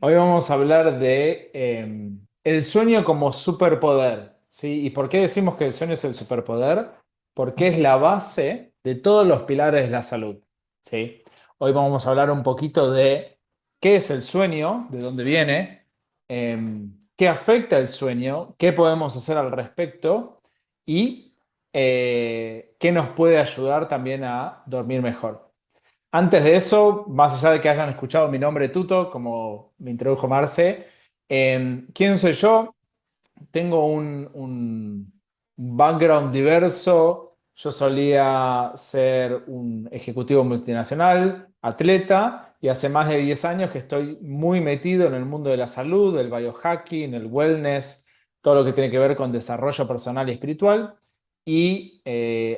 Hoy vamos a hablar de el sueño como superpoder, ¿sí? ¿Y por qué decimos que el sueño es el superpoder? Porque es la base de todos los pilares de la salud, ¿sí? Hoy vamos a hablar un poquito de qué es el sueño, de dónde viene, qué afecta el sueño, qué podemos hacer al respecto y qué nos puede ayudar también a dormir mejor. Antes de eso, más allá de que hayan escuchado mi nombre Tuto, como me introdujo Marce, ¿quién soy yo? Tengo un background diverso. Yo solía ser un ejecutivo multinacional, atleta, y hace más de 10 años que estoy muy metido en el mundo de la salud, el biohacking, el wellness, todo lo que tiene que ver con desarrollo personal y espiritual. Y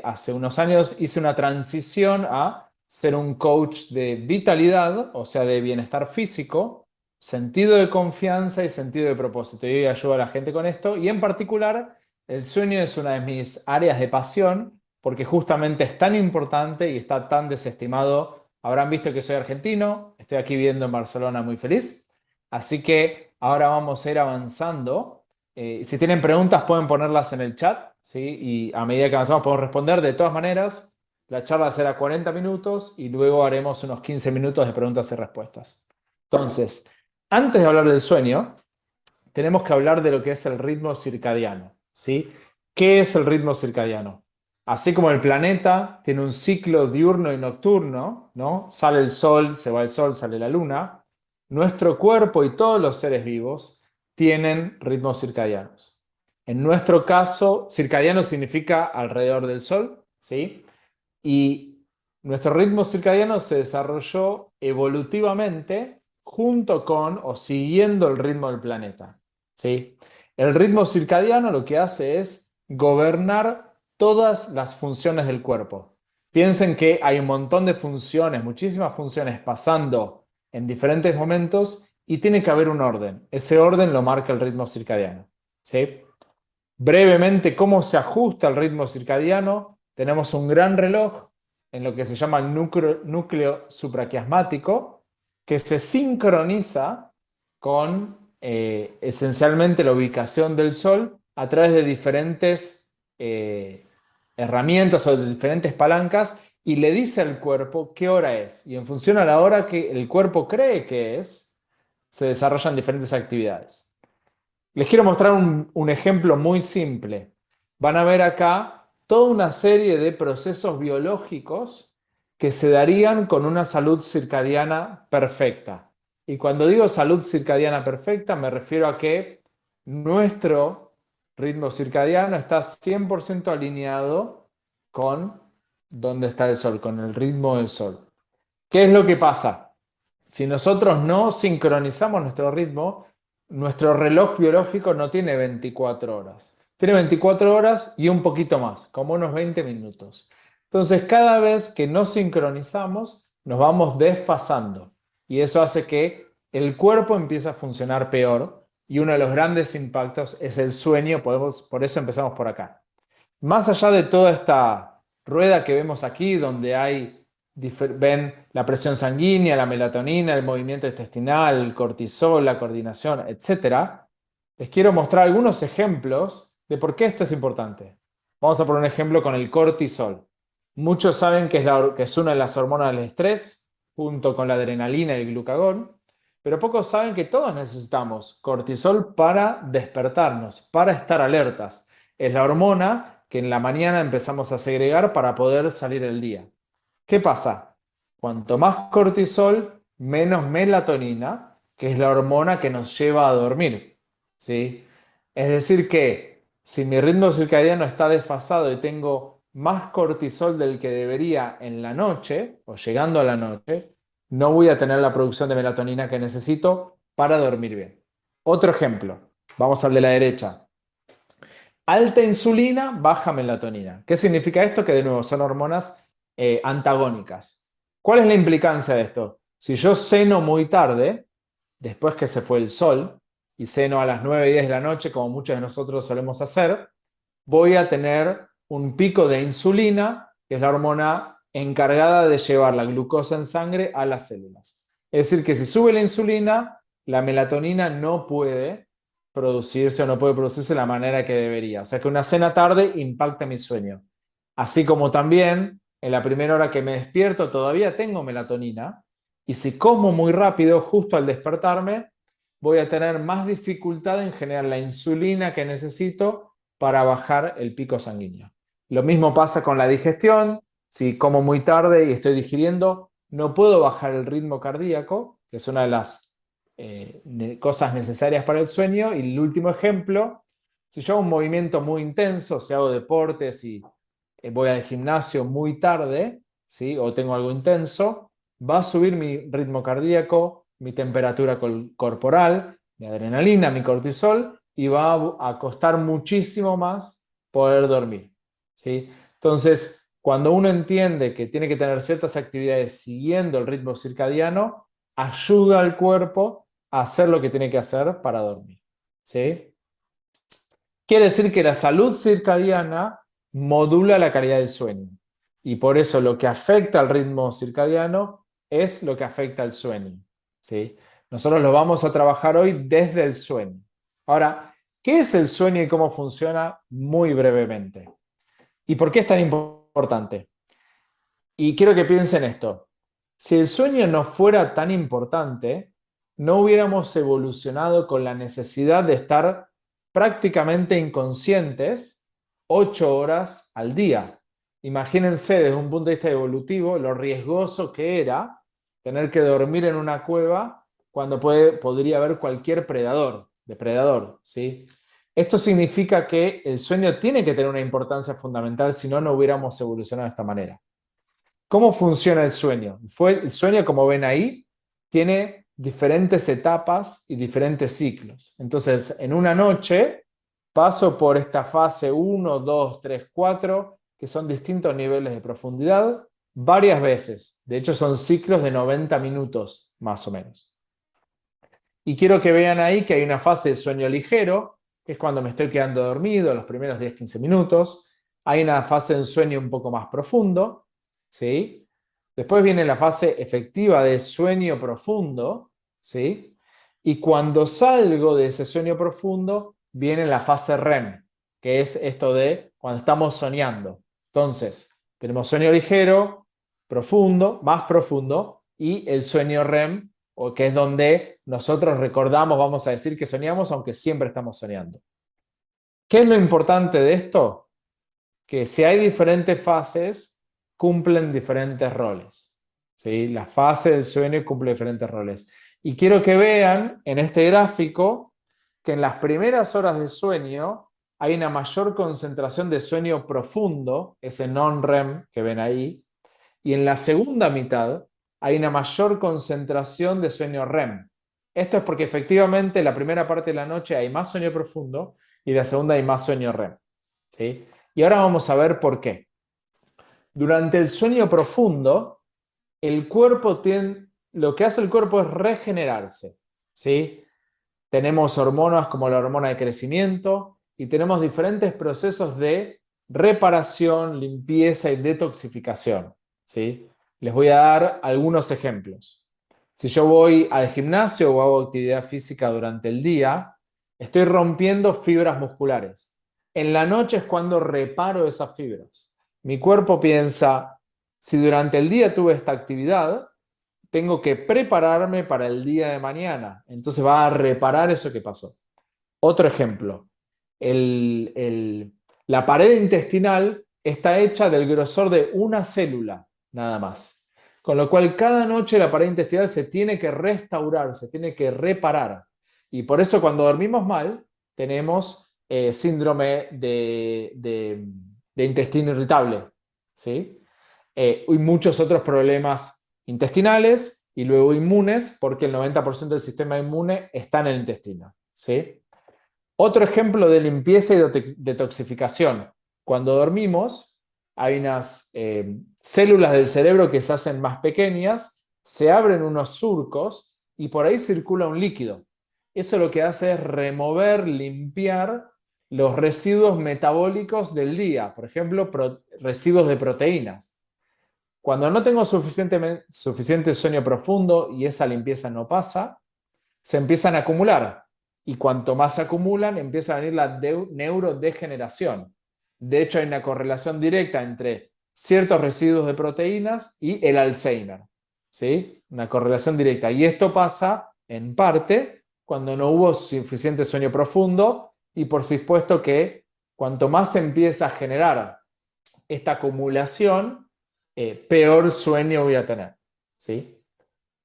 hace unos años hice una transición a ser un coach de vitalidad, o sea, de bienestar físico, sentido de confianza y sentido de propósito. Y ayudo a la gente con esto. Y en particular, el sueño es una de mis áreas de pasión porque justamente es tan importante y está tan desestimado. Habrán visto que soy argentino, estoy aquí viviendo en Barcelona muy feliz. Así que ahora vamos a ir avanzando. Si tienen preguntas pueden ponerlas en el chat, ¿sí? Y a medida que avanzamos podemos responder. De todas maneras, la charla será 40 minutos y luego haremos unos 15 minutos de preguntas y respuestas. Entonces, antes de hablar del sueño, tenemos que hablar de lo que es el ritmo circadiano, ¿sí? ¿Qué es el ritmo circadiano? Así como el planeta tiene un ciclo diurno y nocturno, ¿no? Sale el sol, se va el sol, sale la luna. Nuestro cuerpo y todos los seres vivos tienen ritmos circadianos. En nuestro caso, circadiano significa alrededor del sol, ¿sí? Y nuestro ritmo circadiano se desarrolló evolutivamente junto con o siguiendo el ritmo del planeta, ¿sí? El ritmo circadiano lo que hace es gobernar todas las funciones del cuerpo. Piensen que hay un montón de funciones, muchísimas funciones pasando en diferentes momentos y tiene que haber un orden. Ese orden lo marca el ritmo circadiano, ¿sí? Brevemente, ¿cómo se ajusta el ritmo circadiano? Tenemos un gran reloj en lo que se llama el núcleo supraquiasmático, que se sincroniza con esencialmente la ubicación del Sol a través de diferentes herramientas o de diferentes palancas y le dice al cuerpo qué hora es. Y en función a la hora que el cuerpo cree que es, se desarrollan diferentes actividades. Les quiero mostrar un ejemplo muy simple. Van a ver acá toda una serie de procesos biológicos que se darían con una salud circadiana perfecta. Y cuando digo salud circadiana perfecta, me refiero a que nuestro ritmo circadiano está 100% alineado con dónde está el sol, con el ritmo del sol. ¿Qué es lo que pasa? Si nosotros no sincronizamos nuestro ritmo, nuestro reloj biológico no tiene 24 horas. Tiene 24 horas y un poquito más, como unos 20 minutos. Entonces, cada vez que no sincronizamos, nos vamos desfasando. Y eso hace que el cuerpo empiece a funcionar peor. Y uno de los grandes impactos es el sueño. Por eso empezamos por acá. Más allá de toda esta rueda que vemos aquí, donde ven la presión sanguínea, la melatonina, el movimiento intestinal, el cortisol, la coordinación, etcétera, les quiero mostrar algunos ejemplos de por qué esto es importante. Vamos a poner un ejemplo con el cortisol. Muchos saben que es una de las hormonas del estrés, junto con la adrenalina y el glucagón, pero pocos saben que todos necesitamos cortisol para despertarnos, para estar alertas. Es la hormona que en la mañana empezamos a segregar para poder salir el día. ¿Qué pasa? Cuanto más cortisol, menos melatonina, que es la hormona que nos lleva a dormir, ¿sí? Es decir que si mi ritmo circadiano está desfasado y tengo más cortisol del que debería en la noche o llegando a la noche, no voy a tener la producción de melatonina que necesito para dormir bien. Otro ejemplo, vamos al de la derecha. Alta insulina, baja melatonina. ¿Qué significa esto? Que de nuevo son hormonas antagónicas. ¿Cuál es la implicancia de esto? Si yo ceno muy tarde, después que se fue el sol, y ceno a las 9 y 10 de la noche, como muchos de nosotros solemos hacer, voy a tener un pico de insulina, que es la hormona encargada de llevar la glucosa en sangre a las células. Es decir, que si sube la insulina, la melatonina no puede producirse o no puede producirse de la manera que debería. O sea que una cena tarde impacta mi sueño. Así como también en la primera hora que me despierto todavía tengo melatonina y si como muy rápido justo al despertarme, voy a tener más dificultad en generar la insulina que necesito para bajar el pico sanguíneo. Lo mismo pasa con la digestión. Si como muy tarde y estoy digiriendo, no puedo bajar el ritmo cardíaco, que es una de las cosas necesarias para el sueño. Y el último ejemplo, si yo hago un movimiento muy intenso, si hago deportes y voy al gimnasio muy tarde, ¿sí? O tengo algo intenso, va a subir mi ritmo cardíaco, mi temperatura corporal, mi adrenalina, mi cortisol, y va a costar muchísimo más poder dormir, ¿sí? Entonces, cuando uno entiende que tiene que tener ciertas actividades siguiendo el ritmo circadiano, ayuda al cuerpo a hacer lo que tiene que hacer para dormir, ¿sí? Quiere decir que la salud circadiana modula la calidad del sueño. Y por eso lo que afecta al ritmo circadiano es lo que afecta al sueño, ¿sí? Nosotros lo vamos a trabajar hoy desde el sueño. Ahora, ¿qué es el sueño y cómo funciona? Muy brevemente. ¿Y por qué es tan importante? Y quiero que piensen esto. Si el sueño no fuera tan importante, no hubiéramos evolucionado con la necesidad de estar prácticamente inconscientes 8 horas al día. Imagínense desde un punto de vista evolutivo lo riesgoso que era tener que dormir en una cueva cuando podría haber cualquier depredador, ¿sí? Esto significa que el sueño tiene que tener una importancia fundamental, si no, no hubiéramos evolucionado de esta manera. ¿Cómo funciona el sueño? El sueño, como ven ahí, tiene diferentes etapas y diferentes ciclos. Entonces, en una noche paso por esta fase 1, 2, 3, 4, que son distintos niveles de profundidad, varias veces. De hecho, son ciclos de 90 minutos, más o menos. Y quiero que vean ahí que hay una fase de sueño ligero, que es cuando me estoy quedando dormido, los primeros 10-15 minutos. Hay una fase de sueño un poco más profundo, ¿sí? Después viene la fase efectiva de sueño profundo, ¿sí? Y cuando salgo de ese sueño profundo, viene la fase REM, que es esto de cuando estamos soñando. Entonces, tenemos sueño ligero, profundo, más profundo, y el sueño REM, o que es donde nosotros recordamos, vamos a decir que soñamos, aunque siempre estamos soñando. ¿Qué es lo importante de esto? Que si hay diferentes fases, cumplen diferentes roles, ¿sí? La fase del sueño cumple diferentes roles. Y quiero que vean en este gráfico que en las primeras horas de sueño hay una mayor concentración de sueño profundo, ese non-REM que ven ahí, y en la segunda mitad hay una mayor concentración de sueño REM. Esto es porque efectivamente en la primera parte de la noche hay más sueño profundo y en la segunda hay más sueño REM, ¿sí? Y ahora vamos a ver por qué. Durante el sueño profundo, lo que hace el cuerpo es regenerarse, ¿sí? Tenemos hormonas como la hormona de crecimiento y tenemos diferentes procesos de reparación, limpieza y detoxificación, ¿sí? Les voy a dar algunos ejemplos. Si yo voy al gimnasio o hago actividad física durante el día, estoy rompiendo fibras musculares. En la noche es cuando reparo esas fibras. Mi cuerpo piensa, si durante el día tuve esta actividad, tengo que prepararme para el día de mañana. Entonces va a reparar eso que pasó. Otro ejemplo, la pared intestinal está hecha del grosor de una célula, nada más. Con lo cual, cada noche la pared intestinal se tiene que restaurar, se tiene que reparar. Y por eso cuando dormimos mal, tenemos síndrome de intestino irritable, ¿sí? Y muchos otros problemas intestinales y luego inmunes, porque el 90% del sistema inmune está en el intestino, ¿sí? Otro ejemplo de limpieza y detoxificación. Cuando dormimos, hay unas células del cerebro que se hacen más pequeñas, se abren unos surcos y por ahí circula un líquido. Eso lo que hace es remover, limpiar los residuos metabólicos del día, por ejemplo, residuos de proteínas. Cuando no tengo suficiente sueño profundo y esa limpieza no pasa, se empiezan a acumular. Y cuanto más se acumulan, empieza a venir la neurodegeneración. De hecho, hay una correlación directa entre ciertos residuos de proteínas y el Alzheimer. ¿Sí? Una correlación directa. Y esto pasa, en parte, cuando no hubo suficiente sueño profundo y por supuesto que cuanto más se empieza a generar esta acumulación, peor sueño voy a tener. ¿Sí?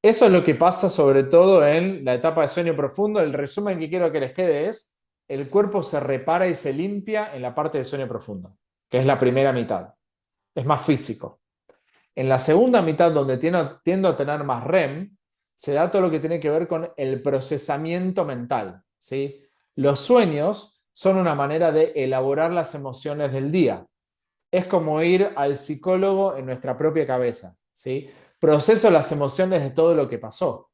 Eso es lo que pasa sobre todo en la etapa de sueño profundo. El resumen que quiero que les quede es, el cuerpo se repara y se limpia en la parte de sueño profundo, que es la primera mitad. Es más físico. En la segunda mitad, donde tiendo a tener más REM, se da todo lo que tiene que ver con el procesamiento mental. ¿Sí? Los sueños son una manera de elaborar las emociones del día. Es como ir al psicólogo en nuestra propia cabeza. ¿Sí? Proceso las emociones de todo lo que pasó.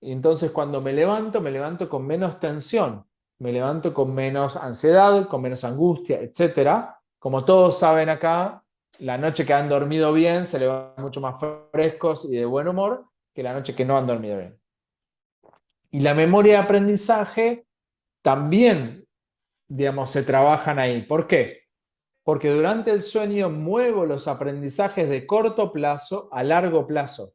Y entonces cuando me levanto con menos tensión, me levanto con menos ansiedad, con menos angustia, etcétera. Como todos saben acá, la noche que han dormido bien se levantan mucho más frescos y de buen humor que la noche que no han dormido bien. Y la memoria de aprendizaje también, digamos, se trabajan ahí. ¿Por qué? Porque durante el sueño muevo los aprendizajes de corto plazo a largo plazo.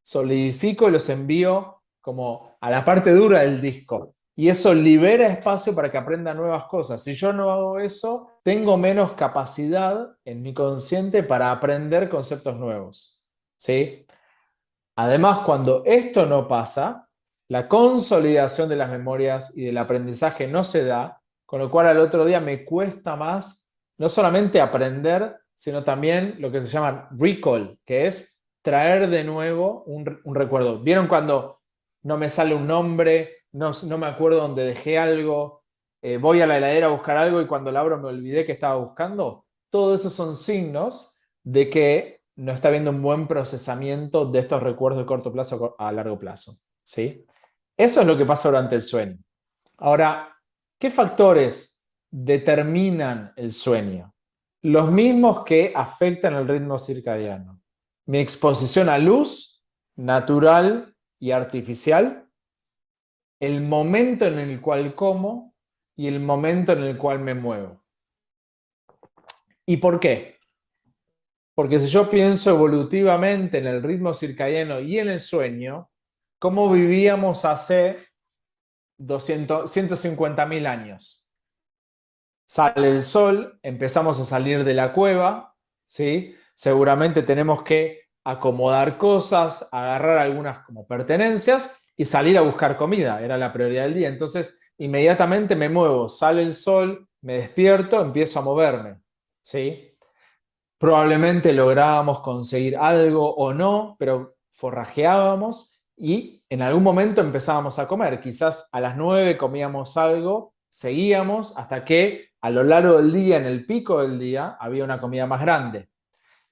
Solidifico y los envío como a la parte dura del disco. Y eso libera espacio para que aprenda nuevas cosas. Si yo no hago eso, tengo menos capacidad en mi consciente para aprender conceptos nuevos. ¿Sí? Además, cuando esto no pasa, la consolidación de las memorias y del aprendizaje no se da, con lo cual al otro día me cuesta más no solamente aprender, sino también lo que se llama recall, que es traer de nuevo un recuerdo. ¿Vieron cuando no me sale un nombre, no me acuerdo dónde dejé algo, voy a la heladera a buscar algo y cuando la abro me olvidé que estaba buscando? Todos esos son signos de que no está habiendo un buen procesamiento de estos recuerdos de corto plazo a largo plazo. ¿Sí? Eso es lo que pasa durante el sueño. Ahora, ¿qué factores determinan el sueño? Los mismos que afectan el ritmo circadiano. Mi exposición a luz natural y artificial, el momento en el cual como y el momento en el cual me muevo. ¿Y por qué? Porque si yo pienso evolutivamente en el ritmo circadiano y en el sueño, ¿cómo vivíamos hace 150.000 años? Sale el sol, empezamos a salir de la cueva, ¿sí? Seguramente tenemos que acomodar cosas, agarrar algunas como pertenencias y salir a buscar comida, era la prioridad del día. Entonces, inmediatamente me muevo, sale el sol, me despierto, empiezo a moverme, ¿sí? Probablemente lográbamos conseguir algo o no, pero forrajeábamos y en algún momento empezábamos a comer. Quizás a las 9 comíamos algo, seguíamos hasta que a lo largo del día, en el pico del día, había una comida más grande.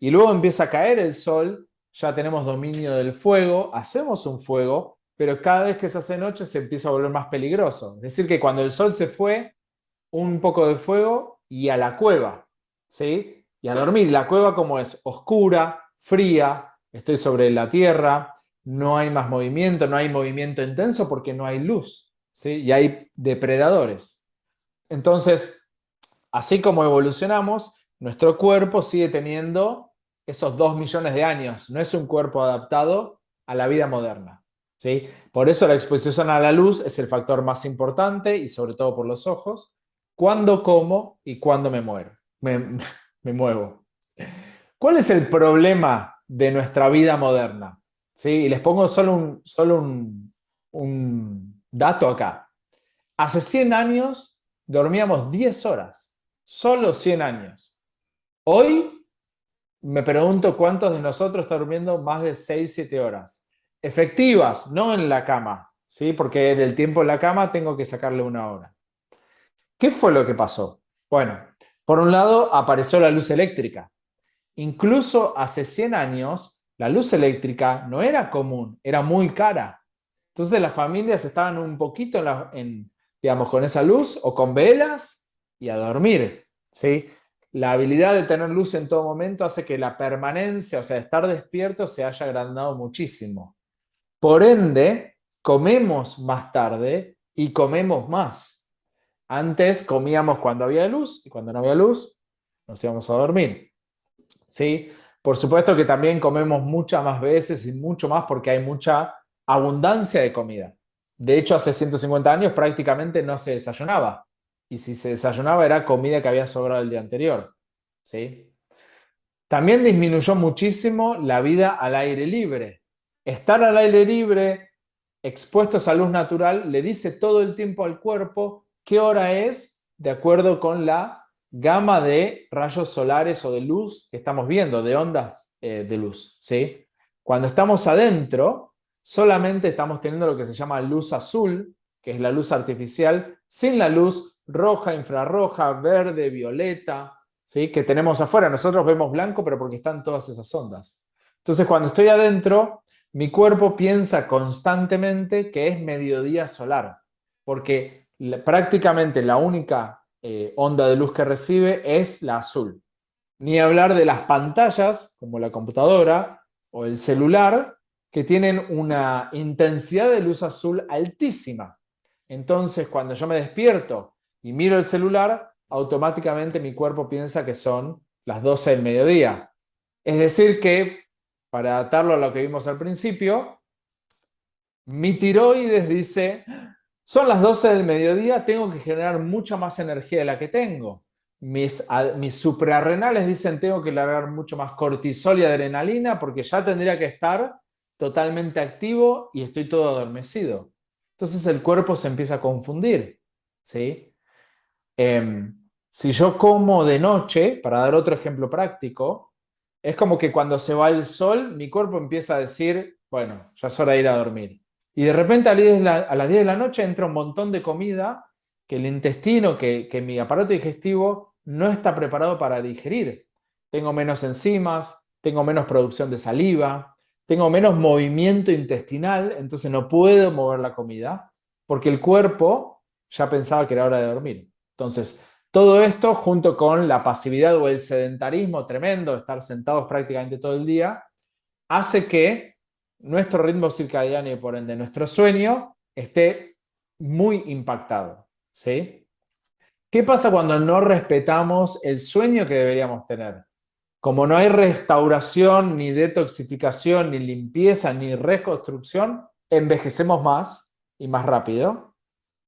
Y luego empieza a caer el sol, ya tenemos dominio del fuego, hacemos un fuego, pero cada vez que se hace noche se empieza a volver más peligroso. Es decir, que cuando el sol se fue, un poco de fuego y a la cueva, ¿sí? Y a dormir. La cueva como es oscura, fría, estoy sobre la tierra, no hay más movimiento, no hay movimiento intenso porque no hay luz, ¿sí? Y hay depredadores. Entonces, así como evolucionamos, nuestro cuerpo sigue teniendo esos 2 millones de años. No es un cuerpo adaptado a la vida moderna, ¿sí? Por eso la exposición a la luz es el factor más importante y sobre todo por los ojos. Cuándo como y cuándo me muero, me muevo. ¿Cuál es el problema de nuestra vida moderna? ¿Sí? Y les pongo un dato acá. Hace 100 años dormíamos 10 horas, solo 100 años. Hoy me pregunto cuántos de nosotros están durmiendo más de 6, 7 horas. Efectivas, no en la cama, ¿sí? Porque del tiempo en la cama tengo que sacarle 1 hora. ¿Qué fue lo que pasó? Bueno, por un lado apareció la luz eléctrica. Incluso hace 100 años, la luz eléctrica no era común, era muy cara. Entonces las familias estaban un poquito digamos, con esa luz o con velas y a dormir, ¿sí? La habilidad de tener luz en todo momento hace que la permanencia, o sea, estar despierto, se haya agrandado muchísimo. Por ende, comemos más tarde y comemos más. Antes comíamos cuando había luz y cuando no había luz nos íbamos a dormir. ¿Sí? Por supuesto que también comemos muchas más veces y mucho más porque hay mucha abundancia de comida. De hecho, hace 150 años prácticamente no se desayunaba. Y si se desayunaba era comida que había sobrado el día anterior. ¿Sí? También disminuyó muchísimo la vida al aire libre. Estar al aire libre, expuestos a luz natural, le dice todo el tiempo al cuerpo qué hora es de acuerdo con la gama de rayos solares o de luz que estamos viendo, de ondas de luz. ¿Sí? Cuando estamos adentro, solamente estamos teniendo lo que se llama luz azul, que es la luz artificial, sin la luz roja, infrarroja, verde, violeta, ¿sí? Que tenemos afuera. Nosotros vemos blanco, pero porque están todas esas ondas. Entonces, cuando estoy adentro, mi cuerpo piensa constantemente que es mediodía solar, porque prácticamente la única onda de luz que recibe es la azul. Ni hablar de las pantallas, como la computadora o el celular, que tienen una intensidad de luz azul altísima. Entonces, cuando yo me despierto y miro el celular, automáticamente mi cuerpo piensa que son las 12 del mediodía. Es decir que, para adaptarlo a lo que vimos al principio, mi tiroides dice, son las 12 del mediodía, tengo que generar mucha más energía de la que tengo. Mis suprarrenales dicen, tengo que largar mucho más cortisol y adrenalina porque ya tendría que estar totalmente activo y estoy todo adormecido. Entonces el cuerpo se empieza a confundir, ¿sí? Si yo como de noche, para dar otro ejemplo práctico, es como que cuando se va el sol, mi cuerpo empieza a decir, bueno, ya es hora de ir a dormir. Y de repente a las 10 de la noche entra un montón de comida que el intestino, que mi aparato digestivo no está preparado para digerir. Tengo menos enzimas, tengo menos producción de saliva, tengo menos movimiento intestinal, entonces no puedo mover la comida porque el cuerpo ya pensaba que era hora de dormir. Entonces, todo esto junto con la pasividad o el sedentarismo tremendo, estar sentados prácticamente todo el día, hace que nuestro ritmo circadiano y por ende nuestro sueño esté muy impactado. ¿Sí? ¿Qué pasa cuando no respetamos el sueño que deberíamos tener? Como no hay restauración, ni detoxificación, ni limpieza, ni reconstrucción, envejecemos más y más rápido.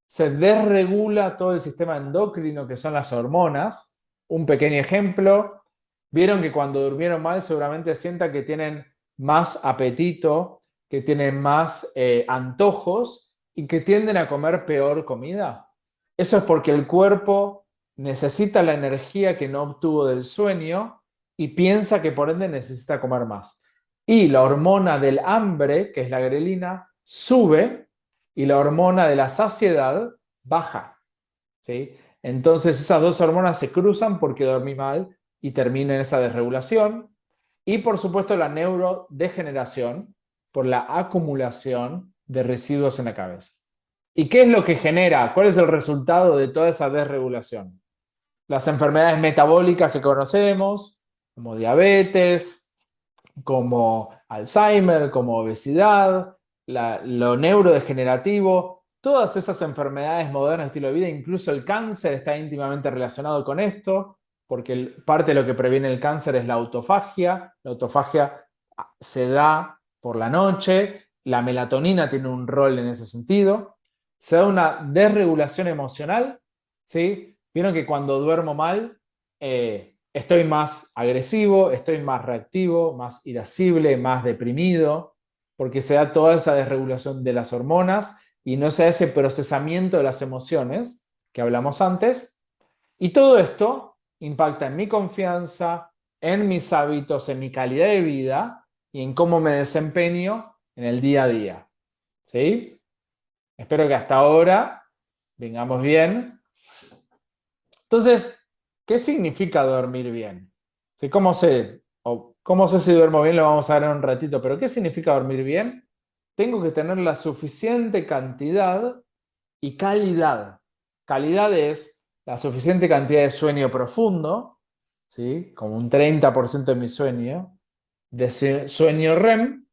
Se desregula todo el sistema endocrino que son las hormonas. Un pequeño ejemplo, vieron que cuando durmieron mal seguramente sientan que tienen más apetito, que tienen más antojos y que tienden a comer peor comida. Eso es porque el cuerpo necesita la energía que no obtuvo del sueño y piensa que por ende necesita comer más. Y la hormona del hambre, que es la grelina, sube y la hormona de la saciedad baja. ¿Sí? Entonces esas dos hormonas se cruzan porque dormí mal y termina en esa desregulación. Y por supuesto la neurodegeneración por la acumulación de residuos en la cabeza. ¿Y qué es lo que genera? ¿Cuál es el resultado de toda esa desregulación? Las enfermedades metabólicas que conocemos, como diabetes, como Alzheimer, como obesidad, lo neurodegenerativo, todas esas enfermedades modernas de estilo de vida, incluso el cáncer está íntimamente relacionado con esto, porque parte de lo que previene el cáncer es la autofagia. La autofagia se da por la noche, la melatonina tiene un rol en ese sentido. Se da una desregulación emocional, ¿sí? Vieron que cuando duermo mal, estoy más agresivo, estoy más reactivo, más irascible, más deprimido, porque se da toda esa desregulación de las hormonas y no se da ese procesamiento de las emociones que hablamos antes. Y todo esto impacta en mi confianza, en mis hábitos, en mi calidad de vida y en cómo me desempeño en el día a día. ¿Sí? Espero que hasta ahora vengamos bien. Entonces, ¿qué significa dormir bien? ¿Sí? ¿Cómo sé si duermo bien? Lo vamos a ver en un ratito, pero ¿qué significa dormir bien? Tengo que tener la suficiente cantidad y calidad. Calidad es la suficiente cantidad de sueño profundo, ¿sí? Como un 30% de mi sueño, de sueño REM,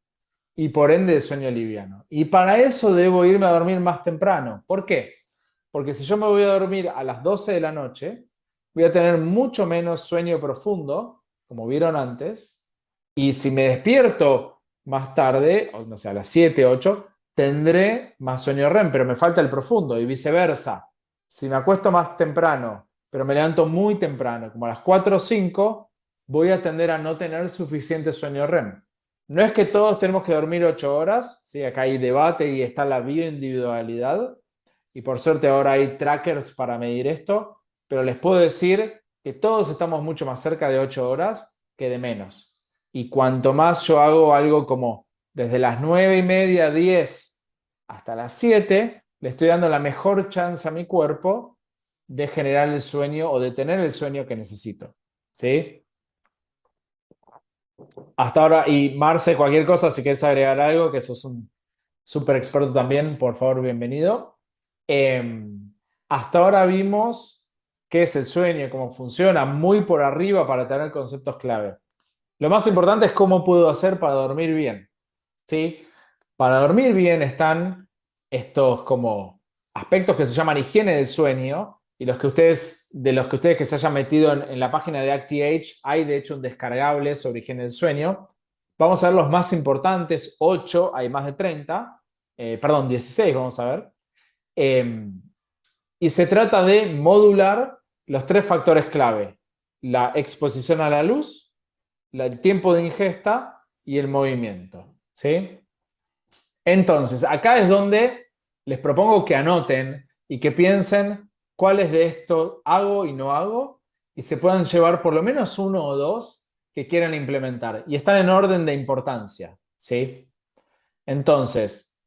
y por ende de sueño liviano. Y para eso debo irme a dormir más temprano. ¿Por qué? Porque si yo me voy a dormir a las 12 de la noche, voy a tener mucho menos sueño profundo, como vieron antes, y si me despierto más tarde, o no sé, a las 7, 8, tendré más sueño REM, pero me falta el profundo, y viceversa. Si me acuesto más temprano, pero me levanto muy temprano, como a las 4 o 5, voy a tender a no tener suficiente sueño REM. No es que todos tenemos que dormir 8 horas, ¿sí? Acá hay debate y está la bioindividualidad, y por suerte ahora hay trackers para medir esto, pero les puedo decir que todos estamos mucho más cerca de 8 horas que de menos. Y cuanto más yo hago algo como desde las 9:30, 10 hasta las 7, le estoy dando la mejor chance a mi cuerpo de generar el sueño o de tener el sueño que necesito. ¿Sí? Hasta ahora, y Marce, cualquier cosa, si quieres agregar algo, que sos un súper experto también, por favor, bienvenido. Eh, Hasta ahora vimos qué es el sueño, cómo funciona, muy por arriba para tener conceptos clave. Lo más importante es cómo puedo hacer para dormir bien. ¿Sí? Para dormir bien están estos como aspectos que se llaman higiene del sueño y de los que ustedes que se hayan metido en la página de ActiAge, hay de hecho un descargable sobre higiene del sueño. Vamos a ver los más importantes, 8, hay más de 30, perdón, 16 vamos a ver. Y se trata de modular los tres factores clave: la exposición a la luz, el tiempo de ingesta y el movimiento. ¿Sí? Entonces, acá es donde les propongo que anoten y que piensen cuáles de esto hago y no hago y se puedan llevar por lo menos uno o dos que quieran implementar. Y están en orden de importancia. ¿Sí? Entonces,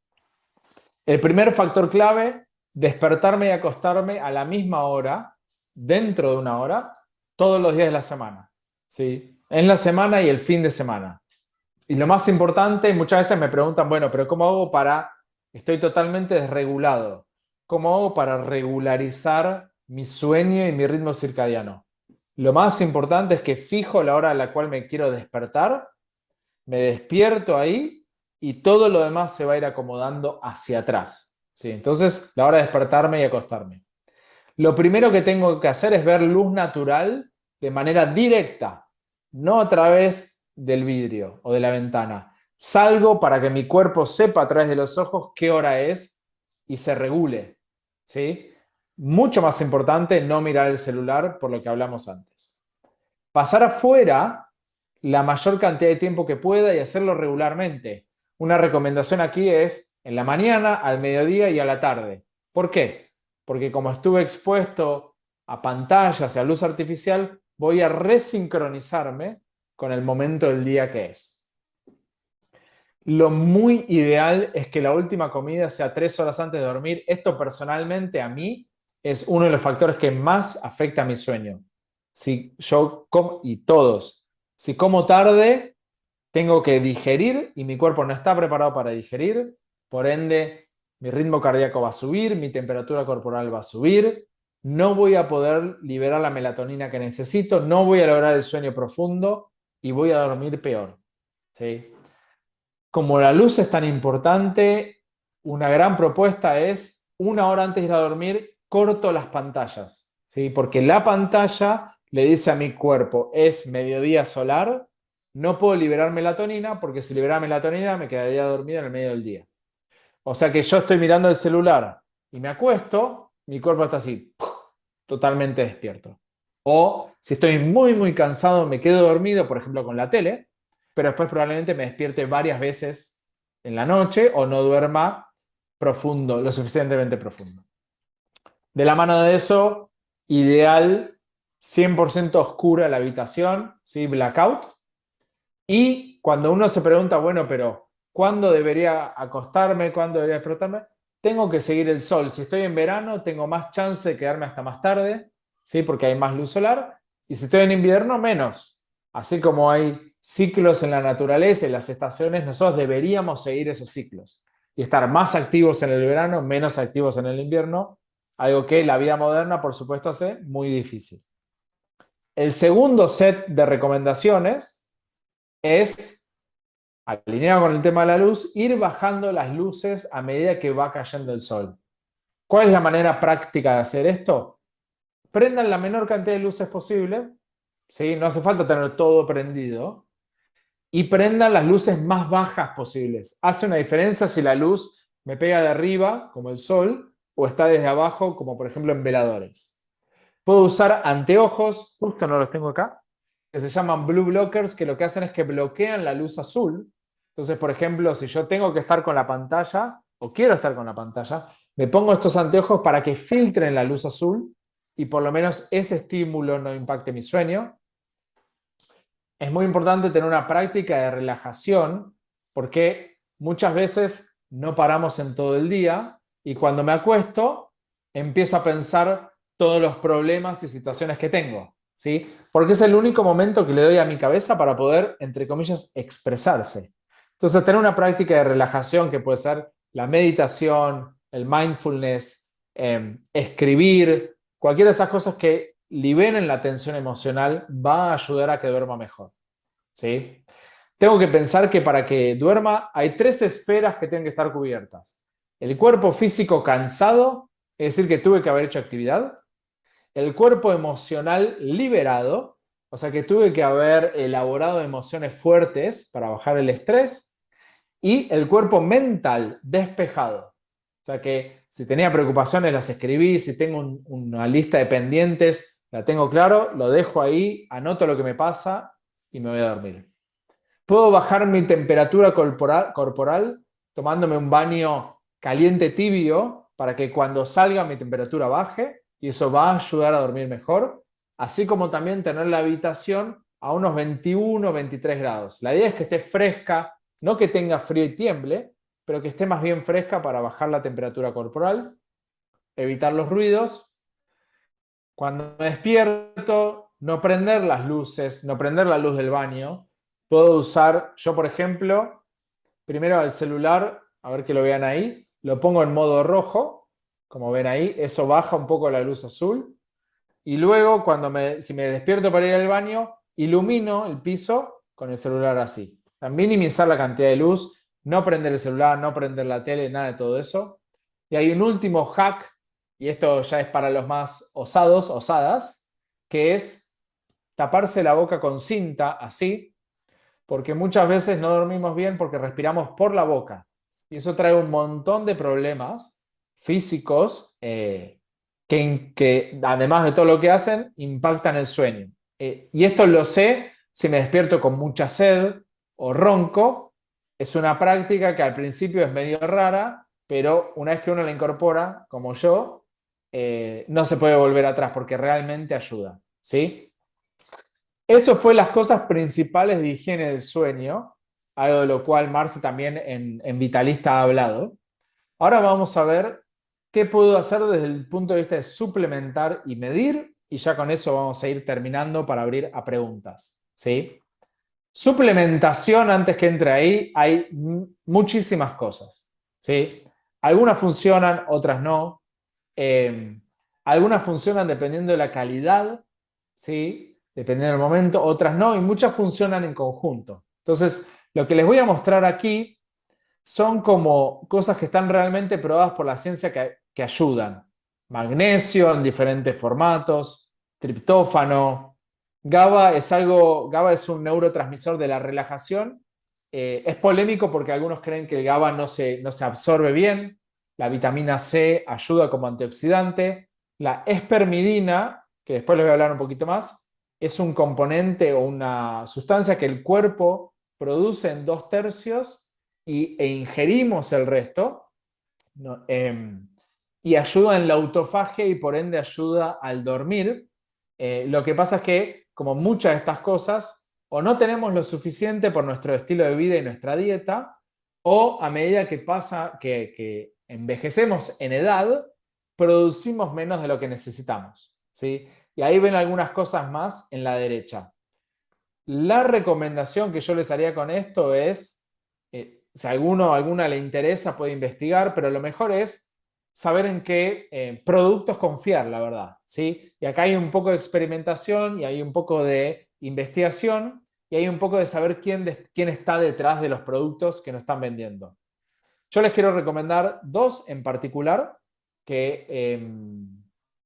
el primer factor clave, despertarme y acostarme a la misma hora, dentro de una hora, todos los días de la semana. ¿Sí? En la semana y el fin de semana. Y lo más importante, muchas veces me preguntan, bueno, pero ¿cómo hago para, estoy totalmente desregulado? ¿Cómo hago para regularizar mi sueño y mi ritmo circadiano? Lo más importante es que fijo la hora a la cual me quiero despertar, me despierto ahí y todo lo demás se va a ir acomodando hacia atrás. ¿Sí? Entonces, la hora de despertarme y acostarme. Lo primero que tengo que hacer es ver luz natural de manera directa, no a través del vidrio o de la ventana. Salgo para que mi cuerpo sepa a través de los ojos qué hora es y se regule. ¿Sí? Mucho más importante no mirar el celular por lo que hablamos antes. Pasar afuera la mayor cantidad de tiempo que pueda y hacerlo regularmente. Una recomendación aquí es en la mañana, al mediodía y a la tarde. ¿Por qué? Porque como estuve expuesto a pantallas y a luz artificial, voy a resincronizarme con el momento del día que es. Lo muy ideal es que la última comida sea 3 horas antes de dormir. Esto personalmente a mí es uno de los factores que más afecta a mi sueño. Si yo como, y todos, si como tarde, tengo que digerir y mi cuerpo no está preparado para digerir, por ende mi ritmo cardíaco va a subir, mi temperatura corporal va a subir, no voy a poder liberar la melatonina que necesito, no voy a lograr el sueño profundo y voy a dormir peor. ¿Sí? Como la luz es tan importante, una gran propuesta es 1 hora antes de ir a dormir, corto las pantallas. ¿Sí? Porque la pantalla le dice a mi cuerpo, es mediodía solar, no puedo liberar melatonina porque si liberara melatonina me quedaría dormido en el medio del día. O sea que yo estoy mirando el celular y me acuesto, mi cuerpo está así, totalmente despierto. O si estoy muy, muy cansado, me quedo dormido, por ejemplo, con la tele, pero después probablemente me despierte varias veces en la noche o no duerma profundo, lo suficientemente profundo. De la mano de eso, ideal 100% oscura la habitación, ¿sí? Blackout. Y cuando uno se pregunta, bueno, pero ¿cuándo debería acostarme? ¿Cuándo debería despertarme? Tengo que seguir el sol. Si estoy en verano, tengo más chance de quedarme hasta más tarde, ¿sí? Porque hay más luz solar. Y si estoy en invierno, menos. Así como hay ciclos en la naturaleza y las estaciones, nosotros deberíamos seguir esos ciclos y estar más activos en el verano, menos activos en el invierno, algo que la vida moderna, por supuesto, hace muy difícil. El segundo set de recomendaciones es alineado con el tema de la luz, ir bajando las luces a medida que va cayendo el sol. ¿Cuál es la manera práctica de hacer esto? Prendan la menor cantidad de luces posible, ¿sí? No hace falta tener todo prendido, y prendan las luces más bajas posibles. Hace una diferencia si la luz me pega de arriba, como el sol, o está desde abajo, como por ejemplo en veladores. Puedo usar anteojos, justo no los tengo acá, que se llaman blue blockers, que lo que hacen es que bloquean la luz azul. Entonces, por ejemplo, si yo tengo que estar con la pantalla, o quiero estar con la pantalla, me pongo estos anteojos para que filtren la luz azul y por lo menos ese estímulo no impacte mi sueño. Es muy importante tener una práctica de relajación porque muchas veces no paramos en todo el día y cuando me acuesto empiezo a pensar todos los problemas y situaciones que tengo, ¿sí? Porque es el único momento que le doy a mi cabeza para poder, entre comillas, expresarse. Entonces, tener una práctica de relajación que puede ser la meditación, el mindfulness, escribir, cualquiera de esas cosas que liberen la tensión emocional va a ayudar a que duerma mejor, ¿sí? Tengo que pensar que para que duerma hay tres esferas que tienen que estar cubiertas. El cuerpo físico cansado, es decir, que tuve que haber hecho actividad. El cuerpo emocional liberado, o sea, que tuve que haber elaborado emociones fuertes para bajar el estrés. Y el cuerpo mental despejado. O sea que si tenía preocupaciones las escribí, si tengo una lista de pendientes, la tengo claro, lo dejo ahí, anoto lo que me pasa y me voy a dormir. Puedo bajar mi temperatura corporal tomándome un baño caliente tibio para que cuando salga mi temperatura baje y eso va a ayudar a dormir mejor, así como también tener la habitación a unos 21 o 23 grados. La idea es que esté fresca, no que tenga frío y tiemble, pero que esté más bien fresca para bajar la temperatura corporal, evitar los ruidos. Cuando me despierto, no prender las luces, no prender la luz del baño. Puedo usar, yo por ejemplo, primero el celular, a ver que lo vean ahí, lo pongo en modo rojo, como ven ahí, eso baja un poco la luz azul. Y luego, si me despierto para ir al baño, ilumino el piso con el celular así. Minimizar la cantidad de luz, no prender el celular, no prender la tele, nada de todo eso. Y hay un último hack, y esto ya es para los más osados, osadas, que es taparse la boca con cinta, así, porque muchas veces no dormimos bien porque respiramos por la boca. Y eso trae un montón de problemas físicos que, además de todo lo que hacen, impactan el sueño. Y esto lo sé si me despierto con mucha sed o ronco. Es una práctica que al principio es medio rara, pero una vez que uno la incorpora, como yo, no se puede volver atrás porque realmente ayuda, ¿sí? Eso fue las cosas principales de higiene del sueño, algo de lo cual Marce también en Vitalista ha hablado. Ahora vamos a ver qué puedo hacer desde el punto de vista de suplementar y medir, y ya con eso vamos a ir terminando para abrir a preguntas, ¿sí? Suplementación, antes que entre ahí, hay muchísimas cosas, ¿sí? Algunas funcionan, otras no. Eh, Algunas funcionan dependiendo de la calidad, ¿sí? Dependiendo del momento, otras no, y muchas funcionan en conjunto. Entonces, lo que les voy a mostrar aquí son como cosas que están realmente probadas por la ciencia que ayudan. Magnesio en diferentes formatos, triptófano. GABA es un neurotransmisor de la relajación. Es polémico porque algunos creen que el GABA no se absorbe bien. La vitamina C ayuda como antioxidante. La espermidina, que después les voy a hablar un poquito más, es un componente o una sustancia que el cuerpo produce en 2/3 e ingerimos el resto, ¿no? Y ayuda en la autofagia y por ende ayuda al dormir. Lo que pasa es que, como muchas de estas cosas, o no tenemos lo suficiente por nuestro estilo de vida y nuestra dieta, o a medida que pasa, que envejecemos en edad, producimos menos de lo que necesitamos, ¿sí? Y ahí ven algunas cosas más en la derecha. La recomendación que yo les haría con esto es, si a alguna le interesa puede investigar, pero lo mejor es saber en qué productos confiar, la verdad, ¿sí? Y acá hay un poco de experimentación y hay un poco de investigación y hay un poco de saber quién está detrás de los productos que nos están vendiendo. Yo les quiero recomendar dos en particular que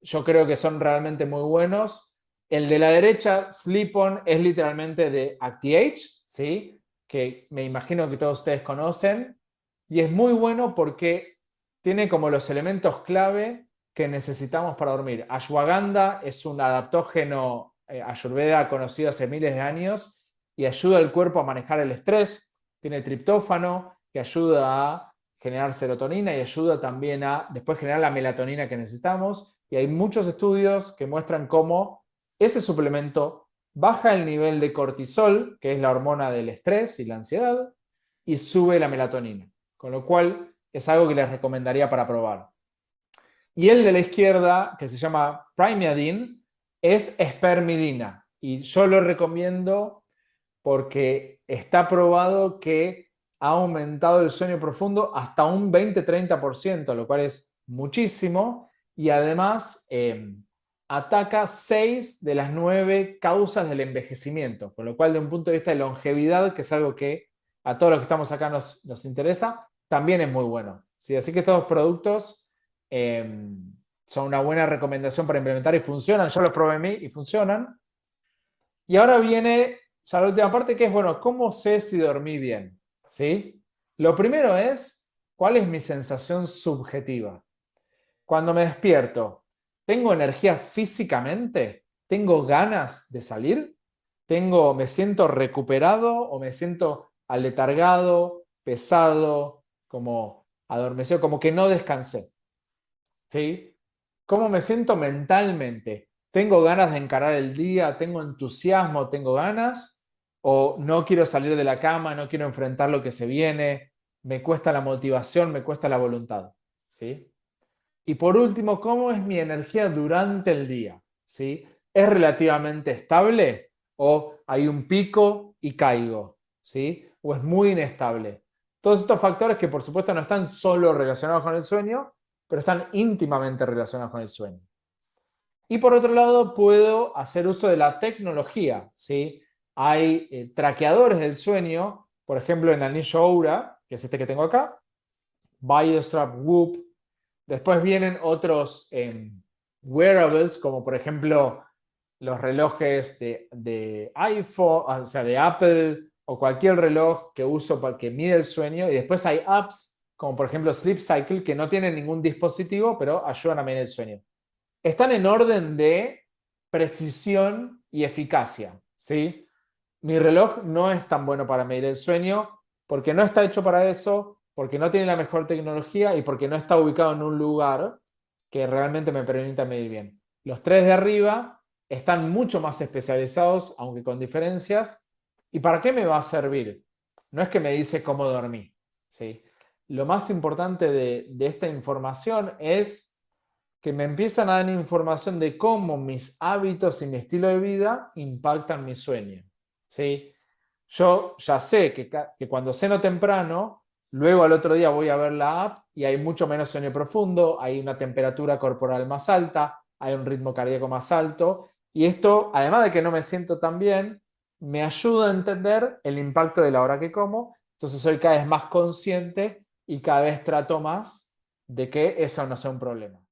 yo creo que son realmente muy buenos. El de la derecha, Sleep-On, es literalmente de ActiAge, ¿sí? Que me imagino que todos ustedes conocen. Y es muy bueno porque tiene como los elementos clave que necesitamos para dormir. Ashwagandha es un adaptógeno ayurveda conocido hace miles de años y ayuda al cuerpo a manejar el estrés. Tiene triptófano que ayuda a generar serotonina y ayuda también a después generar la melatonina que necesitamos. Y hay muchos estudios que muestran cómo ese suplemento baja el nivel de cortisol, que es la hormona del estrés y la ansiedad, y sube la melatonina. Con lo cual es algo que les recomendaría para probar. Y el de la izquierda, que se llama Primedine, es espermidina. Y yo lo recomiendo porque está probado que ha aumentado el sueño profundo hasta un 20-30%, lo cual es muchísimo. Y además ataca 6 de las 9 causas del envejecimiento, con lo cual de un punto de vista de longevidad, que es algo que a todos los que estamos acá nos interesa, también es muy bueno. ¿Sí? Así que estos productos son una buena recomendación para implementar y funcionan. Yo los probé en mí y funcionan. Y ahora viene ya la última parte, que es, bueno, ¿cómo sé si dormí bien? ¿Sí? Lo primero es, ¿cuál es mi sensación subjetiva? Cuando me despierto, ¿tengo energía físicamente? ¿Tengo ganas de salir? ¿Me siento recuperado o me siento aletargado, pesado, como adormecido, como que no descansé? ¿Sí? ¿Cómo me siento mentalmente? ¿Tengo ganas de encarar el día? ¿Tengo entusiasmo? ¿Tengo ganas? ¿O no quiero salir de la cama? ¿No quiero enfrentar lo que se viene? ¿Me cuesta la motivación? ¿Me cuesta la voluntad? ¿Sí? Y por último, ¿cómo es mi energía durante el día? ¿Sí? ¿Es relativamente estable o hay un pico y caigo? ¿Sí? ¿O es muy inestable? Todos estos factores que por supuesto no están solo relacionados con el sueño, pero están íntimamente relacionados con el sueño. Y por otro lado, puedo hacer uso de la tecnología. ¿Sí? Hay traqueadores del sueño, por ejemplo, en anillo Oura, que es este que tengo acá, BioStrap Whoop. Después vienen otros wearables, como por ejemplo los relojes de iPhone, o sea, de Apple, o cualquier reloj que uso para que mide el sueño. Y después hay apps, como por ejemplo Sleep Cycle, que no tienen ningún dispositivo, pero ayudan a medir el sueño. Están en orden de precisión y eficacia, ¿sí? Mi reloj no es tan bueno para medir el sueño porque no está hecho para eso, porque no tiene la mejor tecnología y porque no está ubicado en un lugar que realmente me permita medir bien. Los tres de arriba están mucho más especializados, aunque con diferencias. ¿Y para qué me va a servir? No es que me dice cómo dormir, ¿sí? Lo más importante de esta información es que me empiezan a dar información de cómo mis hábitos y mi estilo de vida impactan mi sueño, ¿sí? Yo ya sé que cuando ceno temprano, luego al otro día voy a ver la app y hay mucho menos sueño profundo, hay una temperatura corporal más alta, hay un ritmo cardíaco más alto y esto, además de que no me siento tan bien, me ayuda a entender el impacto de la hora que como, entonces soy cada vez más consciente y cada vez trato más de que eso no sea un problema.